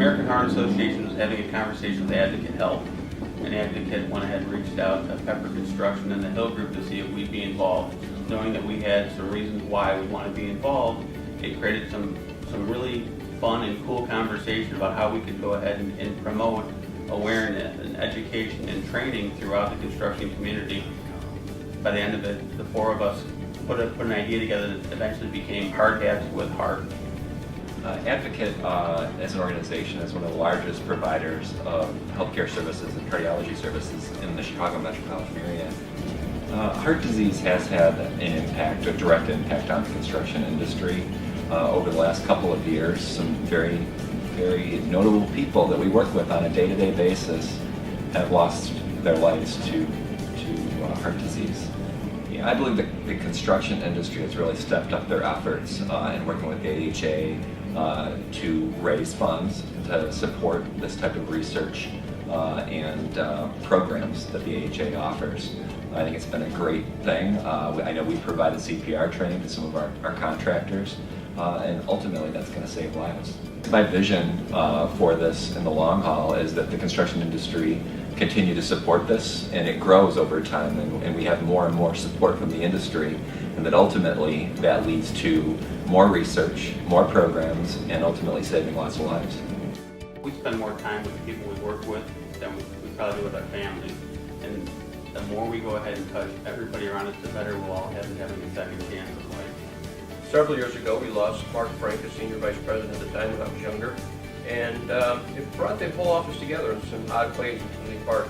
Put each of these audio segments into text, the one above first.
American Heart Association was having a conversation with Advocate Health, and Advocate went ahead and reached out to Pepper Construction and the Hill Group to see if we'd be involved. Knowing that we had some reasons why we want to be involved, it created some really fun and cool conversation about how we could go ahead and promote awareness and education and training throughout the construction community. By the end of it, the four of us put an idea together that eventually became Heart Habs with Heart. Advocate as an organization is one of the largest providers of healthcare services and cardiology services in the Chicago metropolitan area. Heart disease has had an impact, a direct impact on the construction industry over the last couple of years. Some very, very notable people that we work with on a day-to-day basis have lost their lives to heart disease. Yeah, I believe that the construction industry has really stepped up their efforts in working with the AHA to raise funds to support this type of research and programs that the AHA offers. I think it's been a great thing. I know we provided CPR training to some of our contractors, and ultimately that's going to save lives. My vision for this in the long haul is that the construction industry continue to support this, and it grows over time, and we have more and more support from the industry, and that ultimately that leads to more research, more programs, and ultimately saving lots of lives. We spend more time with the people we work with than we probably do with our families, and the more we go ahead and touch everybody around us, the better we'll all have in having a second chance of life. Several years ago, we lost Mark Frank, a senior vice president at the time when I was younger, and it brought the whole office together in some odd ways in the park.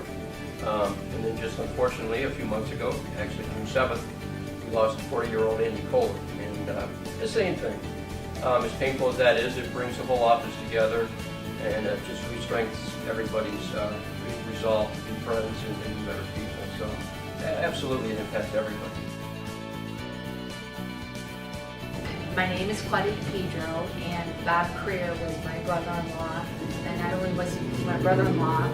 And then just unfortunately, a few months ago, actually June 7th, we lost 40-year-old Andy Kohler. And the same thing. As painful as that is, it brings the whole office together, and it just re-strengthens everybody's resolve to be friends and be better people. So absolutely it impacts everybody. My name is Claudia Pedro, and Bob Creer was my brother-in-law. And not only was he my brother-in-law,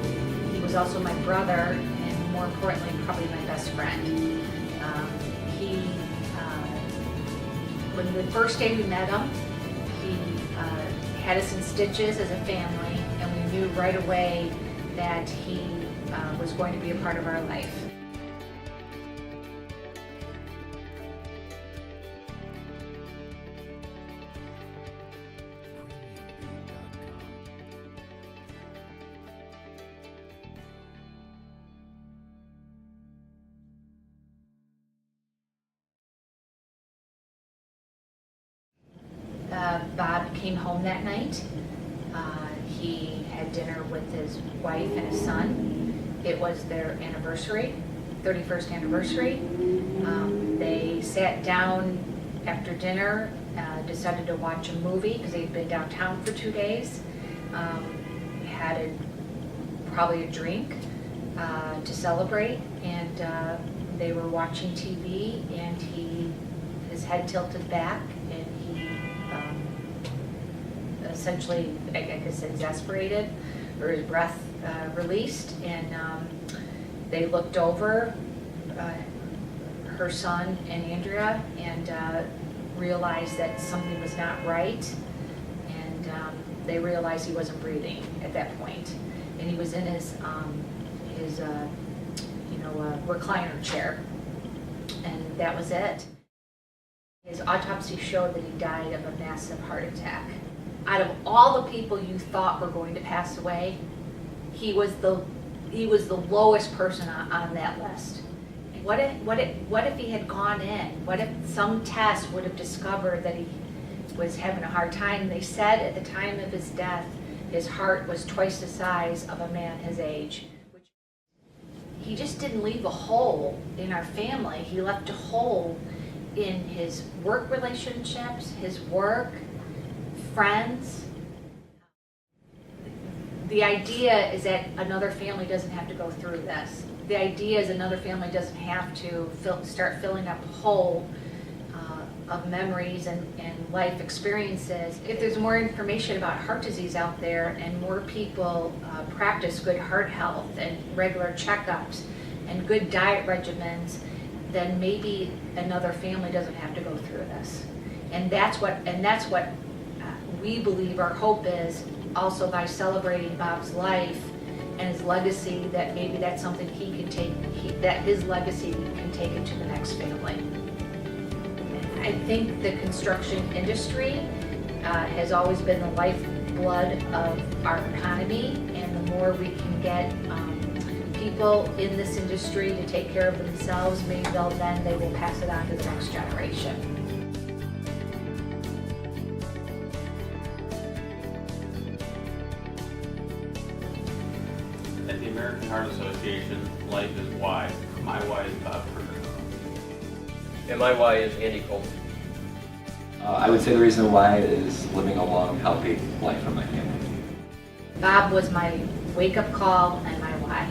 he was also my brother, and more importantly, probably my best friend. When the first day we met him, he had us in stitches as a family, and we knew right away that he was going to be a part of our life. Bob came home that night. He had dinner with his wife and his son. It was their anniversary, 31st anniversary. They sat down after dinner, decided to watch a movie because they'd been downtown for 2 days. Had probably a drink to celebrate, and they were watching TV, and his head tilted back, and he essentially, I guess, exasperated, or his breath released, and they looked over, her son and Andrea, and realized that something was not right, and they realized he wasn't breathing at that point, and he was in his recliner chair, and that was it. His autopsy showed that he died of a massive heart attack. Out of all the people you thought were going to pass away, he was the lowest person on that list. What if he had gone in? What if some test would have discovered that he was having a hard time? They said at the time of his death, his heart was twice the size of a man his age. He just didn't leave a hole in our family. He left a hole in his work relationships, his work, friends. The idea is that another family doesn't have to go through this. The idea is another family doesn't have to start filling up a hole of memories and life experiences. If there's more information about heart disease out there, and more people practice good heart health and regular checkups and good diet regimens, then maybe another family doesn't have to go through this. And that's what we believe our hope is also by celebrating Bob's life and his legacy, that maybe that's something he can take, that his legacy can take into the next family. And I think the construction industry has always been the lifeblood of our economy, and the more we can get people in this industry to take care of themselves, maybe they will pass it on to the next generation. At the American Heart Association, life is why. My why is Bob Kruger. And my why is Andy Colton. I would say the reason why is living a long, healthy life for my family. Bob was my wake-up call and my why.